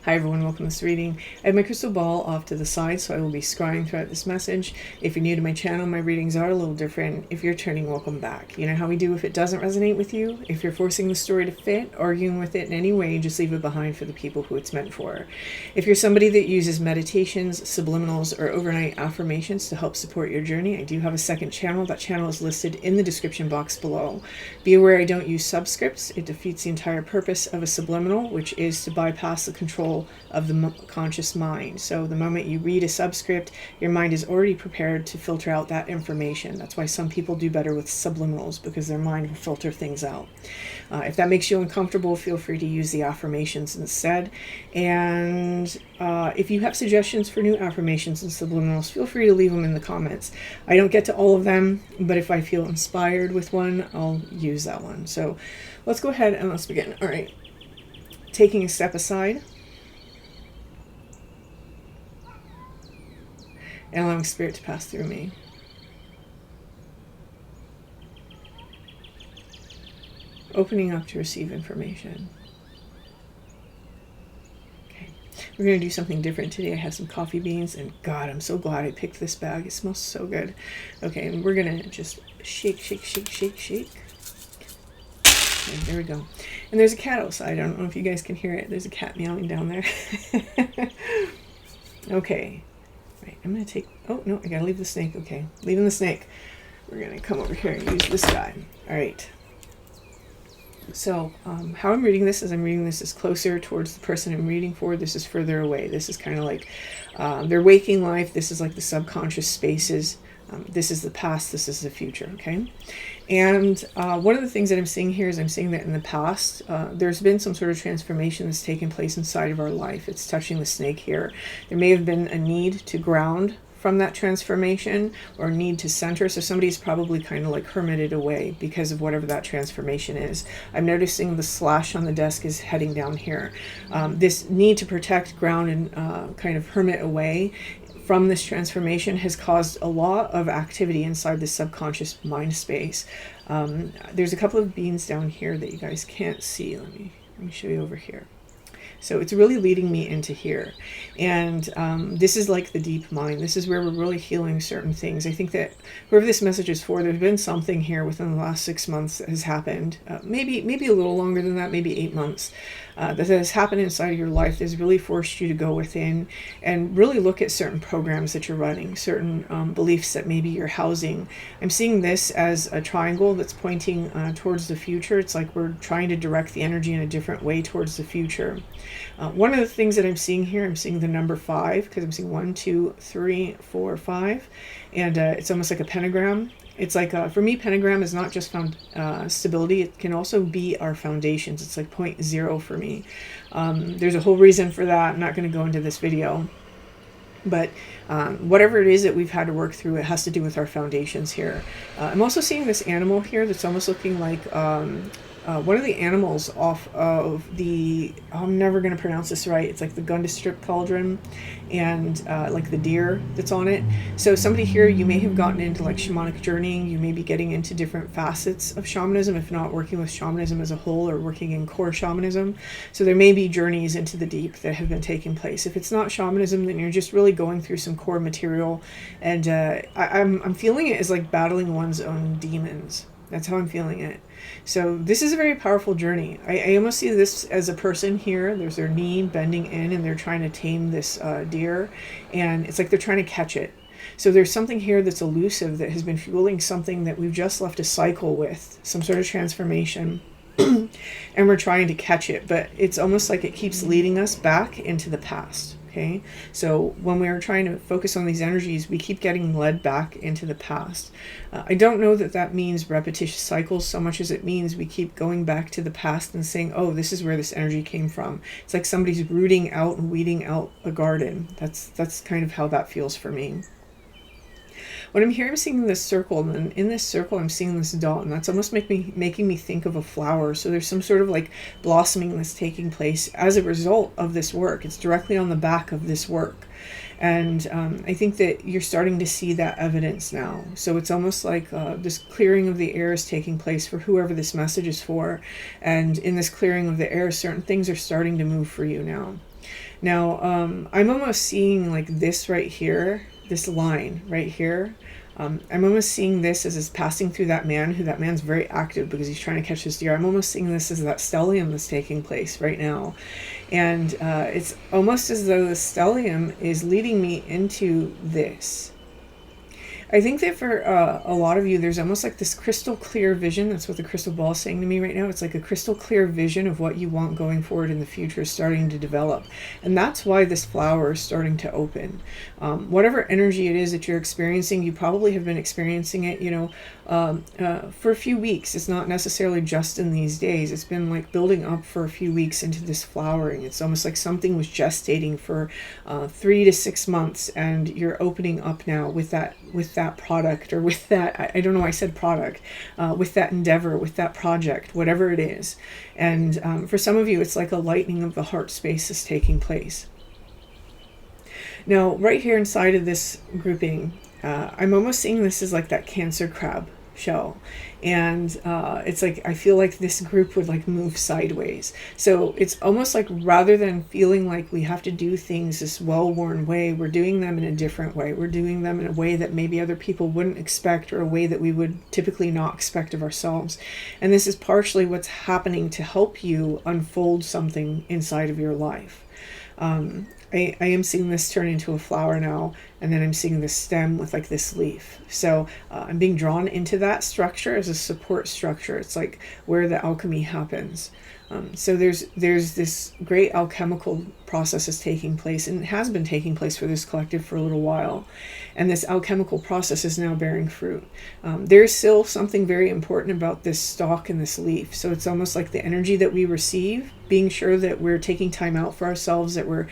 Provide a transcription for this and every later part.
Hi everyone, welcome to this reading. I have my crystal ball off to the side, so I will be scrying throughout this message. If you're new to my channel, my readings are a little different. If you're turning, welcome back. You know how we do if it doesn't resonate with you? If you're forcing the story to fit, arguing with it in any way, just leave it behind for the people who it's meant for. If you're somebody that uses meditations, subliminals, or overnight affirmations to help support your journey, I do have a second channel. That channel is listed in the description box below. Be aware I don't use subscripts. It defeats the entire purpose of a subliminal, which is to bypass the control of the conscious mind. So the moment you read a subscript, your mind is already prepared to filter out that information. That's why some people do better with subliminals, because their mind will filter things out. If that makes you uncomfortable, feel free to use the affirmations instead. And if you have suggestions for new affirmations and subliminals, feel free to leave them in the comments. I don't get to all of them, but if I feel inspired with one, I'll use that one. So let's go ahead and let's begin. All right. Taking a step aside and allowing spirit to pass through me. Opening up to receive information. Okay, we're going to do something different today. I have some coffee beans, and God, I'm so glad I picked this bag. It smells so good. Okay, and we're going to just shake, shake, shake, shake, shake. Okay, there we go. And there's a cat outside. I don't know if you guys can hear it. There's a cat meowing down there. Okay. Right, I'm going to take... Oh, no, I got to leave the snake. Okay, leaving the snake. We're going to come over here and use this guy. All right. So how I'm reading this is I'm reading this as closer towards the person I'm reading for. This is further away. This is kind of like their waking life. This is like the subconscious spaces. This is the past. This is the future. Okay. And one of the things that I'm seeing here is I'm seeing that in the past, there's been some sort of transformation that's taken place inside of our life. It's touching the snake here. There may have been a need to ground from that transformation or need to center. So somebody's probably kind of like hermited away because of whatever that transformation is. I'm noticing the slash on the desk is heading down here. This need to protect, ground, and kind of hermit away from this transformation has caused a lot of activity inside the subconscious mind space. There's a couple of beans down here that you guys can't see. Let me show you over here. So it's really leading me into here. And this is like the deep mind. This is where we're really healing certain things. I think that whoever this message is for, there's been something here within the last 6 months that has happened. Maybe a little longer than that, maybe 8 months. That has happened inside of your life that's really forced you to go within and really look at certain programs that you're running, certain beliefs that maybe you're housing. I'm seeing this as a triangle that's pointing towards the future. It's like we're trying to direct the energy in a different way towards the future. One of the things that I'm seeing here, I'm seeing the number 5, because I'm seeing 1, 2, 3, 4, 5, and it's almost like a pentagram. It's like, for me, pentagram is not just found stability. It can also be our foundations. It's like 0 for me. There's a whole reason for that. I'm not going to go into this video. But whatever it is that we've had to work through, it has to do with our foundations here. I'm also seeing this animal here that's almost looking like one of the animals off of the, I'm never going to pronounce this right, it's like the Gundestrip cauldron, and like the deer that's on it. So somebody here, you may have gotten into like shamanic journeying. You may be getting into different facets of shamanism, if not working with shamanism as a whole or working in core shamanism. So there may be journeys into the deep that have been taking place. If it's not shamanism, then you're just really going through some core material. And I'm feeling it as like battling one's own demons. That's how I'm feeling it. So this is a very powerful journey. I almost see this as a person here. There's their knee bending in and they're trying to tame this deer. And it's like they're trying to catch it. So there's something here that's elusive that has been fueling something that we've just left a cycle with, some sort of transformation. And we're trying to catch it. But it's almost like it keeps leading us back into the past. Okay, so when we're trying to focus on these energies, we keep getting led back into the past. I don't know that that means repetitious cycles so much as it means we keep going back to the past and saying, oh, this is where this energy came from. It's like somebody's rooting out and weeding out a garden. That's kind of how that feels for me. When I'm here, I'm seeing this circle, and in this circle, I'm seeing this dot, and that's almost making me think of a flower. So there's some sort of like blossoming that's taking place as a result of this work. It's directly on the back of this work. And I think that you're starting to see that evidence now. So it's almost like this clearing of the air is taking place for whoever this message is for. And in this clearing of the air, certain things are starting to move for you now. Now, I'm almost seeing like this right here, this line right here. I'm almost seeing this as is passing through that man, who that man's very active because he's trying to catch this deer. I'm almost seeing this as that stellium that's taking place right now. And it's almost as though the stellium is leading me into this. I think that for a lot of you, there's almost like this crystal clear vision. That's what the crystal ball is saying to me right now. It's like a crystal clear vision of what you want going forward in the future is starting to develop. And that's why this flower is starting to open. Whatever energy it is that you're experiencing, you probably have been experiencing it, for a few weeks. It's not necessarily just in these days. It's been like building up for a few weeks into this flowering. It's almost like something was gestating for 3 to 6 months, and you're opening up now with that product, or with that, I don't know why I said product, with that endeavor, with that project, whatever it is. And for some of you, it's like a lightening of the heart space is taking place. Now, right here inside of this grouping, I'm almost seeing this as like that Cancer crab shell. And it's like, I feel like this group would like move sideways. So it's almost like, rather than feeling like we have to do things this well-worn way, we're doing them in a different way. We're doing them in a way that maybe other people wouldn't expect, or a way that we would typically not expect of ourselves. And this is partially what's happening to help you unfold something inside of your life. I am seeing this turn into a flower now, and then I'm seeing this stem with like this leaf. So I'm being drawn into that structure as a support structure. It's like where the alchemy happens. So there's this great alchemical process is taking place, and it has been taking place for this collective for a little while. And this alchemical process is now bearing fruit. There's still something very important about this stalk and this leaf. So it's almost like the energy that we receive, being sure that we're taking time out for ourselves, that we're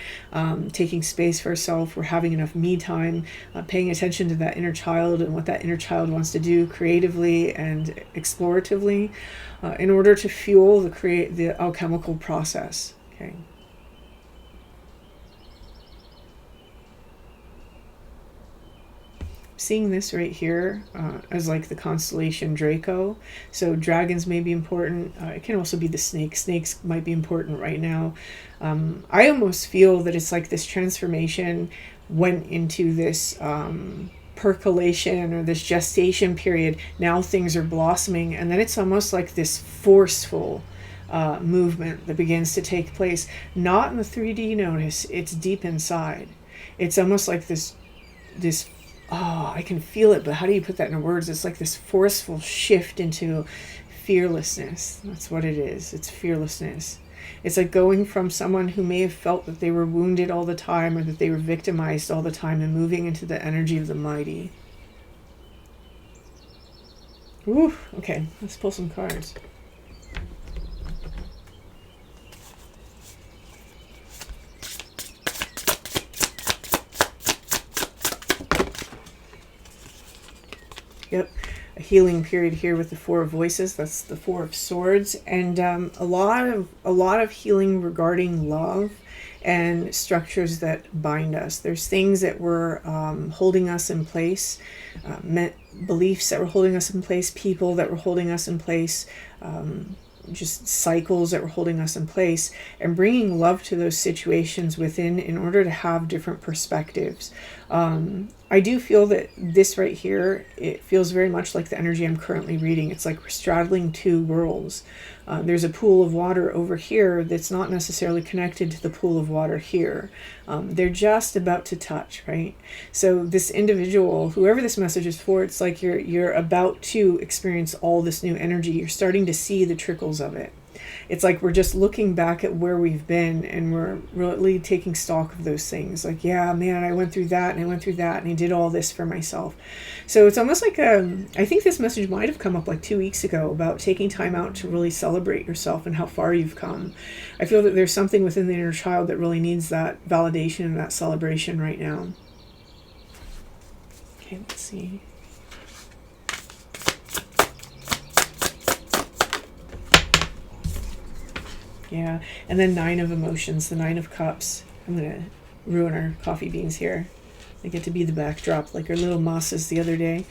taking space for ourselves, we're having enough me time, paying attention to that inner child and what that inner child wants to do creatively and exploratively, in order to fuel the alchemical process. Okay. Seeing this right here as like the constellation Draco. So dragons may be important. It can also be the snake. Snakes might be important right now. I almost feel that it's like this transformation went into this percolation, or this gestation period. Now things are blossoming, and then it's almost like this forceful movement that begins to take place. Not in the 3D notice, it's deep inside. It's almost like this I can feel it, but how do you put that into words? It's like this forceful shift into fearlessness. That's what it is. It's fearlessness. It's like going from someone who may have felt that they were wounded all the time, or that they were victimized all the time, and moving into the energy of the mighty. Woo, okay, let's pull some cards. Yep, a healing period here with the Four of Voices. That's the Four of Swords, and a lot of healing regarding love and structures that bind us. There's things that were holding us in place, beliefs that were holding us in place, people that were holding us in place, just cycles that were holding us in place, and bringing love to those situations within in order to have different perspectives. I do feel that this right here, it feels very much like the energy I'm currently reading. It's like we're straddling two worlds. There's a pool of water over here that's not necessarily connected to the pool of water here. They're just about to touch, right? So this individual, whoever this message is for, it's like you're about to experience all this new energy. You're starting to see the trickles of it. It's like we're just looking back at where we've been, and we're really taking stock of those things. Like, yeah, man, I went through that, and I went through that, and I did all this for myself. So it's almost like, I think this message might have come up like 2 weeks ago about taking time out to really celebrate yourself and how far you've come. I feel that there's something within the inner child that really needs that validation and that celebration right now. Okay, let's see. Yeah, and then 9 of Emotions, the 9 of Cups. I'm going to ruin our coffee beans here. They get to be the backdrop like our little mosses the other day.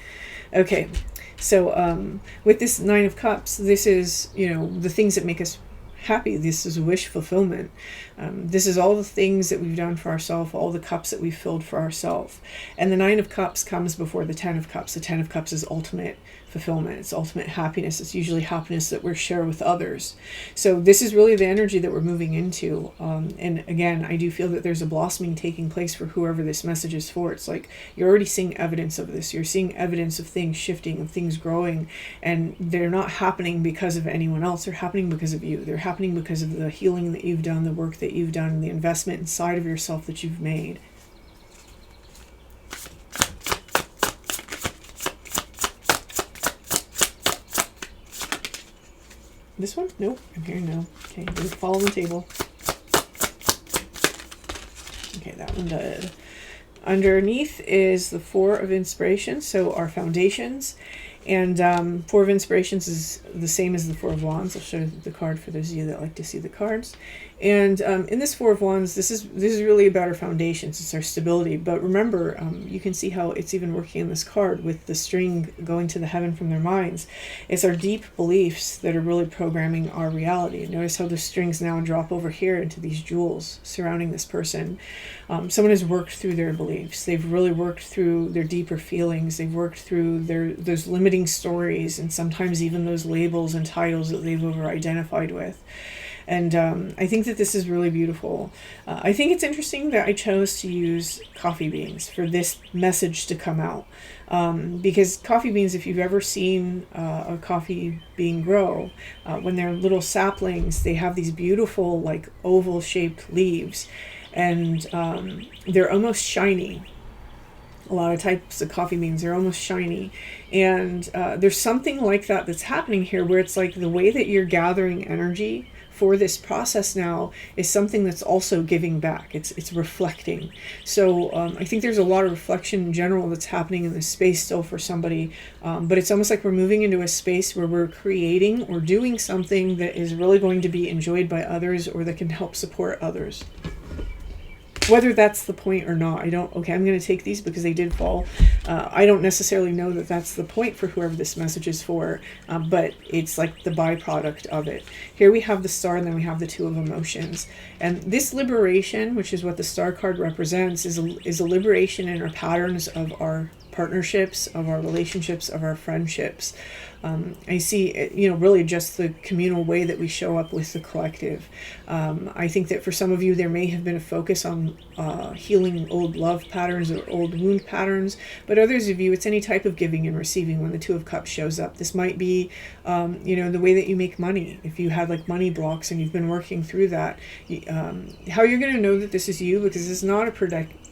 Okay, so with this 9 of Cups, this is, the things that make us happy. This is wish fulfillment. This is all the things that we've done for ourselves, all the cups that we've filled for ourselves. And the 9 of Cups comes before the 10 of Cups. The 10 of Cups is ultimate fulfillment. It's ultimate happiness. It's usually happiness that we share with others. So this is really the energy that we're moving into. And again, I do feel that there's a blossoming taking place for whoever this message is for. It's like you're already seeing evidence of this. You're seeing evidence of things shifting, of things growing, and they're not happening because of anyone else. They're happening because of you. They're happening because of the healing that you've done, the work that you've done, the investment inside of yourself that you've made. This one? Nope. I'm hearing no. Okay, just fall on the table. Okay, that one did. Underneath is the 4 of Inspiration, so our foundations. And 4 of Inspirations is the same as the 4 of Wands. I'll show you the card for those of you that like to see the cards. And in this 4 of Wands, this is really about our foundations. It's our stability. But remember, you can see how it's even working in this card with the string going to the heaven from their minds. It's our deep beliefs that are really programming our reality. Notice how the strings now drop over here into these jewels surrounding this person. Someone has worked through their beliefs. They've really worked through their deeper feelings. They've worked through those limiting stories, and sometimes even those labels and titles that they've over-identified with. And I think that this is really beautiful. I think it's interesting that I chose to use coffee beans for this message to come out. Because coffee beans, if you've ever seen a coffee bean grow, when they're little saplings, they have these beautiful, like, oval-shaped leaves. And they're almost shiny. A lot of types of coffee beans are almost shiny. And there's something like that that's happening here, where it's like the way that you're gathering energy for this process now is something that's also giving back. It's reflecting. So I think there's a lot of reflection in general that's happening in this space still for somebody. But it's almost like we're moving into a space where we're creating or doing something that is really going to be enjoyed by others, or that can help support others. Whether that's the point or not, I'm going to take these because they did fall. I don't necessarily know that that's the point for whoever this message is for, but it's like the byproduct of it. Here we have the Star, and then we have the 2 of Emotions. And this liberation, which is what the Star card represents, is a liberation in our patterns of our partnerships, of our relationships, of our friendships. I see, really just the communal way that we show up with the collective. I think that for some of you, there may have been a focus on healing old love patterns or old wound patterns, but others of you, it's any type of giving and receiving when the 2 of Cups shows up. This might be, the way that you make money. If you had like money blocks and you've been working through that, how you're going to know that this is you, because it's not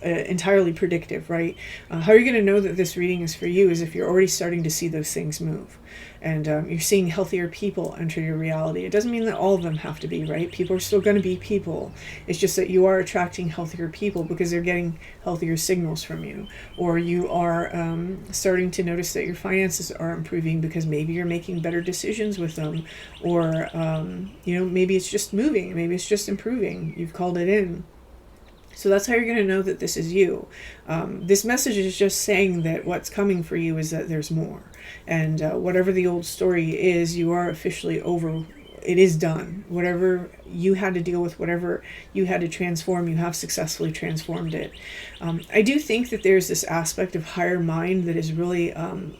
entirely predictive, right? How you're going to know that this reading is for you is if you're already starting to see those things move. And you're seeing healthier people enter your reality. It doesn't mean that all of them have to be, right? People are still going to be people. It's just that you are attracting healthier people because they're getting healthier signals from you. Or you are starting to notice that your finances are improving because maybe you're making better decisions with them. Or, maybe it's just moving. Maybe it's just improving. You've called it in. So that's how you're going to know that this is you. This message is just saying that what's coming for you is that there's more. And whatever the old story is, you are officially over. It is done. Whatever you had to deal with, whatever you had to transform, you have successfully transformed it. I do think that there's this aspect of higher mind that is really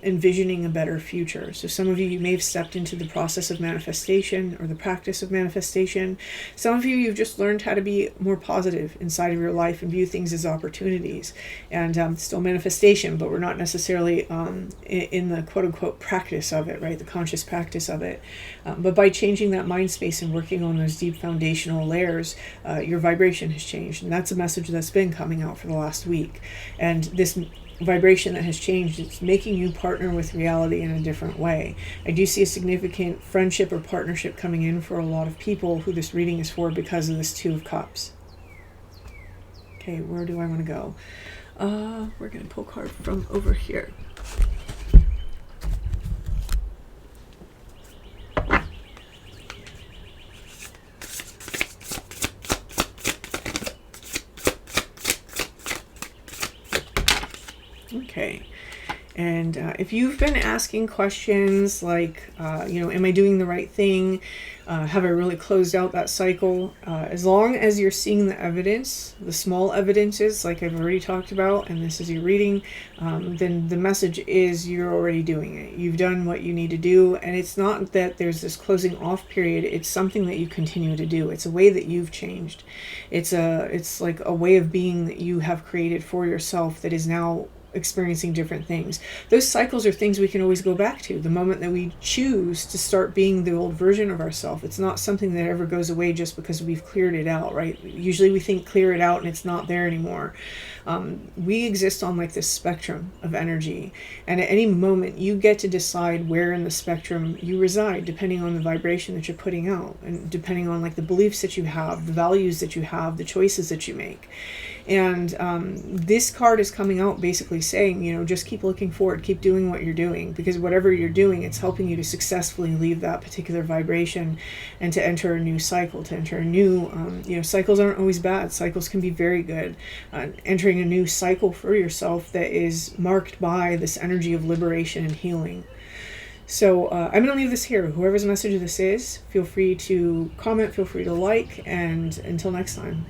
envisioning a better future. So some of you may have stepped into the process of manifestation or the practice of manifestation. Some of you, you've just learned how to be more positive inside of your life and view things as opportunities. And still manifestation, but we're not necessarily in the quote-unquote practice of it, right? The conscious practice of it. But by changing that mind space and working on those deep foundational layers, your vibration has changed. And that's a message that's been coming out for the last week. And this vibration that has changed, it's making you partner with reality in a different way. I do see a significant friendship or partnership coming in for a lot of people who this reading is for because of this 2 of Cups. Okay, where do I want to go? We're going to pull a card from over here. Okay, and if you've been asking questions like, am I doing the right thing? Have I really closed out that cycle? As long as you're seeing the evidence, the small evidences, like I've already talked about, and this is your reading, then the message is you're already doing it. You've done what you need to do, and it's not that there's this closing off period. It's something that you continue to do. It's a way that you've changed. It's like a way of being that you have created for yourself that is now experiencing different things. Those cycles are things we can always go back to the moment that we choose to start being the old version of ourselves. It's not something that ever goes away just because we've cleared it out, right? Usually we think clear it out and it's not there anymore. We exist on like this spectrum of energy, and at any moment you get to decide where in the spectrum you reside, depending on the vibration that you're putting out, and depending on like the beliefs that you have, the values that you have, the choices that you make. And this card is coming out basically saying, you know, just keep looking forward, keep doing what you're doing, because whatever you're doing, it's helping you to successfully leave that particular vibration and to enter a new cycle, to enter a new, you know, cycles aren't always bad. Cycles can be very good. Entering a new cycle for yourself that is marked by this energy of liberation and healing. So I'm going to leave this here. Whoever's message this is, feel free to comment, feel free to like, and until next time.